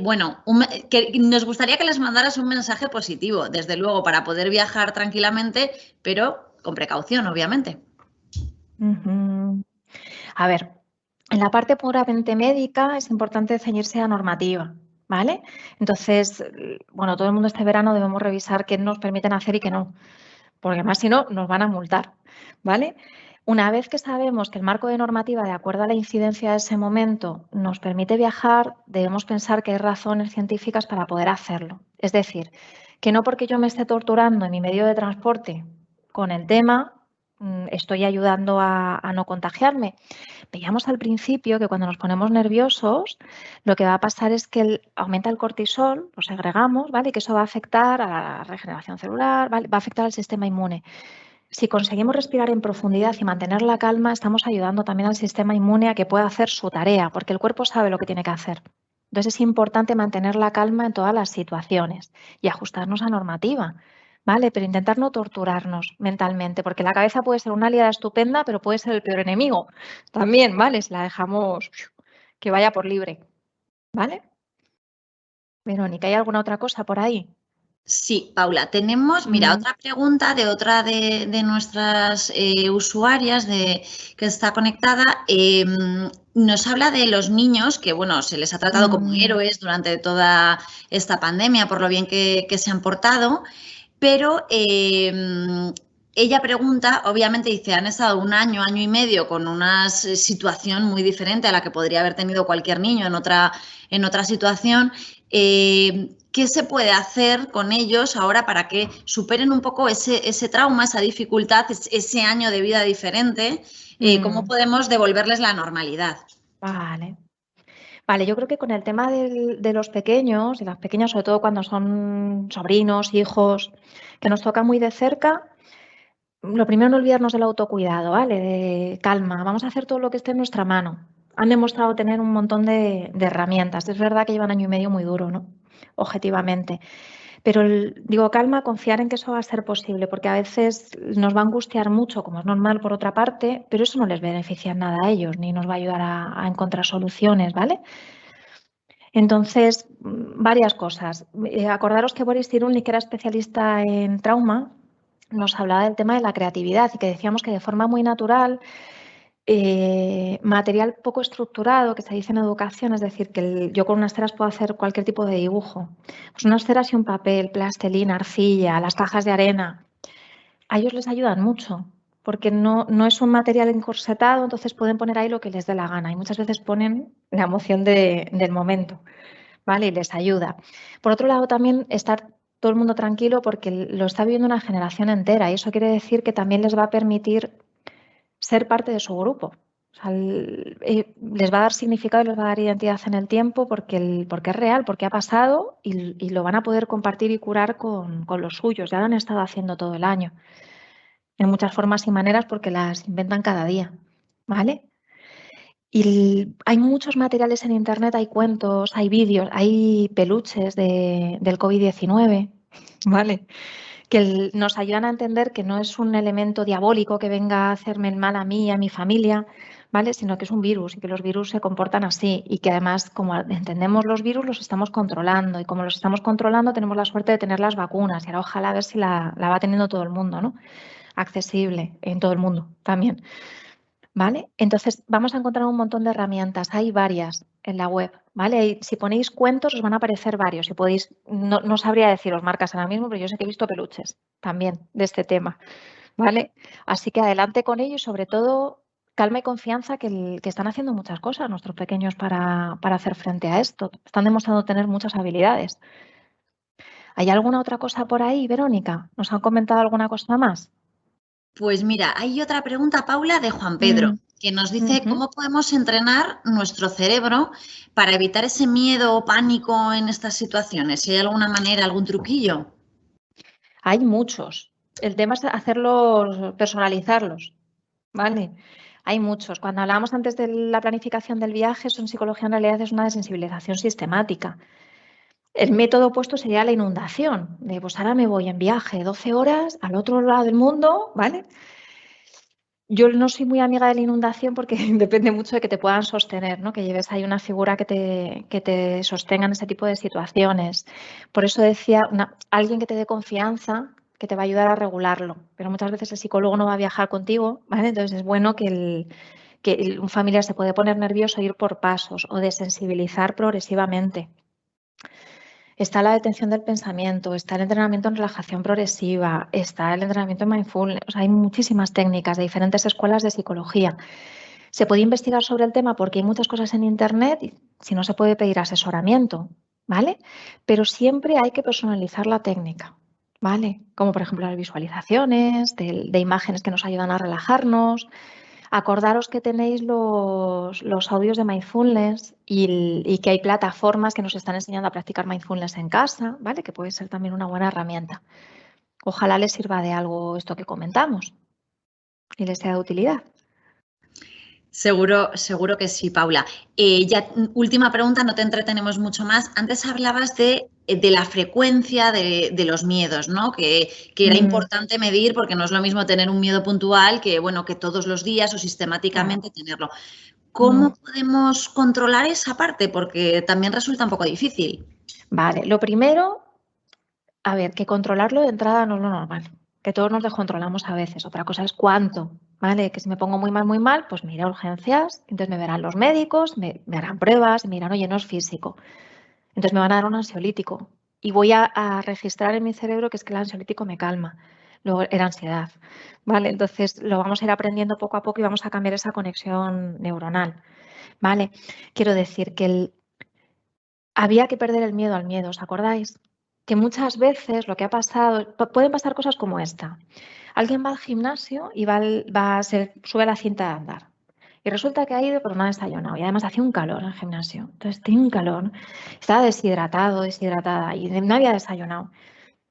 bueno, que nos gustaría que les mandaras un mensaje positivo, desde luego, para poder viajar tranquilamente, pero con precaución, obviamente. Ujú. A ver, en la parte puramente médica es importante ceñirse a normativa, ¿vale? Entonces, bueno, todo el mundo este verano debemos revisar qué nos permiten hacer y qué no, porque además si no nos van a multar, ¿vale? Una vez que sabemos que el marco de normativa, de acuerdo a la incidencia de ese momento, nos permite viajar, debemos pensar que hay razones científicas para poder hacerlo. Es decir, que no porque yo me esté torturando en mi medio de transporte con el tema, estoy ayudando a no contagiarme. Veíamos al principio que cuando nos ponemos nerviosos, lo que va a pasar es que aumenta el cortisol, lo segregamos, ¿vale? Y que eso va a afectar a la regeneración celular, ¿vale? Va a afectar al sistema inmune. Si conseguimos respirar en profundidad y mantener la calma, estamos ayudando también al sistema inmune a que pueda hacer su tarea, porque el cuerpo sabe lo que tiene que hacer. Entonces es importante mantener la calma en todas las situaciones y ajustarnos a normativa, ¿vale? Pero intentar no torturarnos mentalmente, porque la cabeza puede ser una aliada estupenda, pero puede ser el peor enemigo también, ¿vale? Si la dejamos que vaya por libre, ¿vale? Verónica, ¿hay alguna otra cosa por ahí? Sí, Paula, tenemos, mira, Mm, otra pregunta de otra de nuestras usuarias que está conectada. Nos habla de los niños que, bueno, se les ha tratado como mm, héroes durante toda esta pandemia por lo bien que se han portado, pero ella pregunta, obviamente dice, han estado un año, año y medio con una situación muy diferente a la que podría haber tenido cualquier niño en otra situación. ¿Qué se puede hacer con ellos ahora para que superen un poco ese trauma, esa dificultad, ese año de vida diferente? ¿Cómo mm, podemos devolverles la normalidad? vale. Vale, yo creo que con el tema de los pequeños y las pequeñas, sobre todo cuando son sobrinos, hijos, que nos toca muy de cerca, lo primero no olvidarnos del autocuidado, ¿vale? De calma, vamos a hacer todo lo que esté en nuestra mano. Han demostrado tener un montón de herramientas. Es verdad que llevan año y medio muy duro, ¿no? Objetivamente. Pero digo, calma, confiar en que eso va a ser posible, porque a veces nos va a angustiar mucho, como es normal por otra parte, pero eso no les beneficia en nada a ellos, ni nos va a ayudar a encontrar soluciones, ¿vale? Entonces, varias cosas. Acordaros que Boris Cyrulnik, que era especialista en trauma, nos hablaba del tema de la creatividad y que decíamos que de forma muy natural, material poco estructurado, que se dice en educación, es decir, que yo con unas ceras puedo hacer cualquier tipo de dibujo. Pues unas ceras y un papel, plastelina, arcilla, las cajas de arena, a ellos les ayudan mucho, porque no es un material encorsetado, entonces pueden poner ahí lo que les dé la gana y muchas veces ponen la emoción del momento. ¿Vale? Y les ayuda. Por otro lado, también estar todo el mundo tranquilo porque lo está viviendo una generación entera y eso quiere decir que también les va a permitir ser parte de su grupo. O sea, les va a dar significado y les va a dar identidad en el tiempo porque es real, porque ha pasado y lo van a poder compartir y curar con los suyos. Ya lo han estado haciendo todo el año, en muchas formas y maneras porque las inventan cada día. ¿Vale? Y hay muchos materiales en internet, hay cuentos, hay vídeos, hay peluches del COVID-19, ¿vale? Que nos ayudan a entender que no es un elemento diabólico que venga a hacerme el mal a mí y a mi familia, ¿vale? Sino que es un virus y que los virus se comportan así y que además, como entendemos los virus, los estamos controlando y como los estamos controlando, tenemos la suerte de tener las vacunas y ahora ojalá a ver si la va teniendo todo el mundo, ¿no? Accesible en todo el mundo también. ¿Vale? Entonces vamos a encontrar un montón de herramientas, hay varias en la web, ¿vale? Y si ponéis cuentos os van a aparecer varios, si podéis, no sabría deciros marcas ahora mismo, pero yo sé que he visto peluches también de este tema, ¿vale? Así que adelante con ello y sobre todo calma y confianza que están haciendo muchas cosas nuestros pequeños para hacer frente a esto, están demostrando tener muchas habilidades. ¿Hay alguna otra cosa por ahí, Verónica? ¿Nos han comentado alguna cosa más? Pues mira, hay otra pregunta, Paula, de Juan Pedro, que nos dice cómo podemos entrenar nuestro cerebro para evitar ese miedo o pánico en estas situaciones. Si hay alguna manera, algún truquillo. Hay muchos. El tema es hacerlos, personalizarlos, ¿vale? Hay muchos. Cuando hablábamos antes de la planificación del viaje, eso en psicología en realidad es una desensibilización sistemática. El método opuesto sería la inundación, de pues ahora me voy en viaje 12 horas al otro lado del mundo, ¿vale? Yo no soy muy amiga de la inundación porque depende mucho de que te puedan sostener, ¿no? Que lleves ahí una figura que te sostenga en ese tipo de situaciones. Por eso decía, alguien que te dé confianza, que te va a ayudar a regularlo. Pero muchas veces el psicólogo no va a viajar contigo, ¿vale? Entonces es bueno que un familiar se puede poner nervioso e ir por pasos o desensibilizar progresivamente. Está la detención del pensamiento, está el entrenamiento en relajación progresiva, está el entrenamiento en mindfulness. O sea, hay muchísimas técnicas de diferentes escuelas de psicología. Se puede investigar sobre el tema porque hay muchas cosas en Internet y si no se puede pedir asesoramiento, ¿vale? Pero siempre hay que personalizar la técnica, ¿vale? Como por ejemplo las visualizaciones, de imágenes que nos ayudan a relajarnos. Acordaros que tenéis los audios de mindfulness y que hay plataformas que nos están enseñando a practicar mindfulness en casa, ¿vale? Que puede ser también una buena herramienta. Ojalá les sirva de algo esto que comentamos y les sea de utilidad. Seguro que sí, Paula. Ya, última pregunta, no te entretenemos mucho más. Antes hablabas de la frecuencia de los miedos, ¿no? Que era importante medir porque no es lo mismo tener un miedo puntual que, bueno, que todos los días o sistemáticamente tenerlo. ¿Cómo podemos controlar esa parte? Porque también resulta un poco difícil. Vale, lo primero, a ver, que controlarlo de entrada no es lo normal, que todos nos descontrolamos a veces. Otra cosa es cuánto, ¿vale? Que si me pongo muy mal, pues me iré a urgencias, entonces me verán los médicos, me harán pruebas, me dirán, oye, no es físico. Entonces me van a dar un ansiolítico y voy a registrar en mi cerebro que es que el ansiolítico me calma. Luego era ansiedad, ¿vale? Entonces lo vamos a ir aprendiendo poco a poco y vamos a cambiar esa conexión neuronal, ¿vale? Quiero decir que había que perder el miedo al miedo, ¿os acordáis? Que muchas veces lo que ha pasado, pueden pasar cosas como esta. Alguien va al gimnasio y se sube a la cinta de andar. Y resulta que ha ido pero no ha desayunado. Y además hacía un calor en el gimnasio. Entonces tenía un calor. Estaba deshidratada y no había desayunado.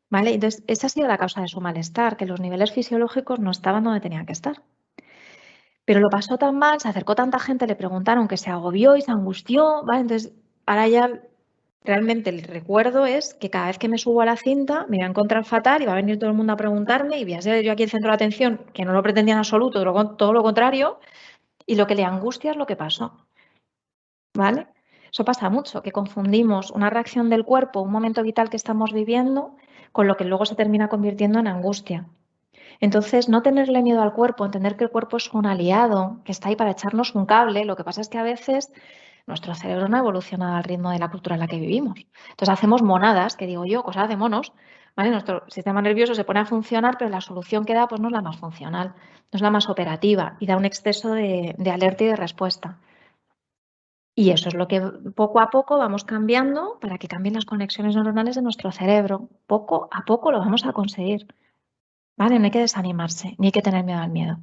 ¿Vale? Entonces esa ha sido la causa de su malestar, que los niveles fisiológicos no estaban donde tenían que estar. Pero lo pasó tan mal, se acercó tanta gente, le preguntaron que se agobió y se angustió. ¿Vale? Entonces ahora ya realmente el recuerdo es que cada vez que me subo a la cinta me voy a encontrar fatal y va a venir todo el mundo a preguntarme y voy a ser yo aquí el centro de atención, que no lo pretendía en absoluto, todo lo contrario, y lo que le angustia es lo que pasó. ¿Vale? Eso pasa mucho, que confundimos una reacción del cuerpo, un momento vital que estamos viviendo, con lo que luego se termina convirtiendo en angustia. Entonces, no tenerle miedo al cuerpo, entender que el cuerpo es un aliado, que está ahí para echarnos un cable. Lo que pasa es que a veces nuestro cerebro no ha evolucionado al ritmo de la cultura en la que vivimos. Entonces, hacemos monadas, que digo yo, cosas de monos, ¿vale? Nuestro sistema nervioso se pone a funcionar, pero la solución que da pues, no es la más funcional, no es la más operativa y da un exceso de alerta y de respuesta. Y eso es lo que poco a poco vamos cambiando para que cambien las conexiones neuronales de nuestro cerebro. Poco a poco lo vamos a conseguir. ¿Vale? No hay que desanimarse, ni hay que tener miedo al miedo.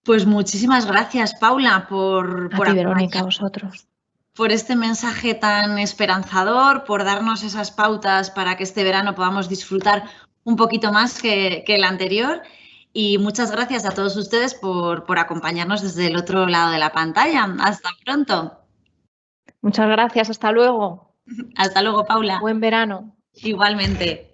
Pues muchísimas gracias, Paula, por A ti, Verónica, a vosotros. Por este mensaje tan esperanzador, por darnos esas pautas para que este verano podamos disfrutar un poquito más que el anterior. Y muchas gracias a todos ustedes por acompañarnos desde el otro lado de la pantalla. Hasta pronto. Muchas gracias. Hasta luego. Hasta luego, Paula. Buen verano. Igualmente.